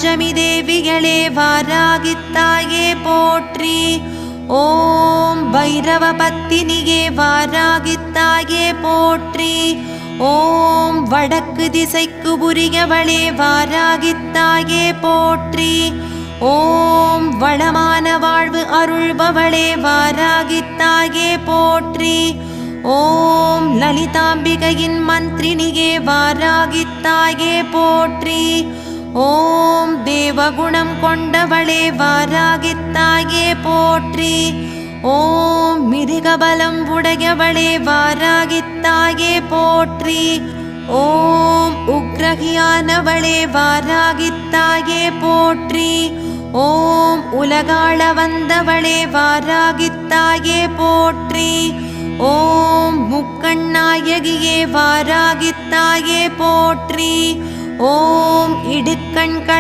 பஞ்சமி தேவிகளே வாராகித்தாயே போற்றி. ஓம் பைரவ பத்தினியே வாராகித்தாயே போற்றி. ஓம் வடக்கு திசைக்கு உரியவளே வாராகித்தாயே போற்றி. ஓம் வளமான வாழ்வு அருள்பவளே வாராகித்தாயே போற்றி. ஓம் லலிதாம்பிகையின் மந்திரினியே வாராகித்தாயே போற்றி. ஓம் தேவகுணம் கொண்டவளே வாராகித்தாயே போற்றி. ஓம் மிருகபலம் உடையவளே வாராகித்தாயே போற்றி. ஓம் உக்ரகியானவளே வாராகித்தாயே போற்றி. ஓம் உலகாள வந்தவளே வாராகித்தாயே போற்றி. ஓம் முக்கண்ணாயகியே வாராகித்தாயே போற்றி. ஓம் இடுக்கண்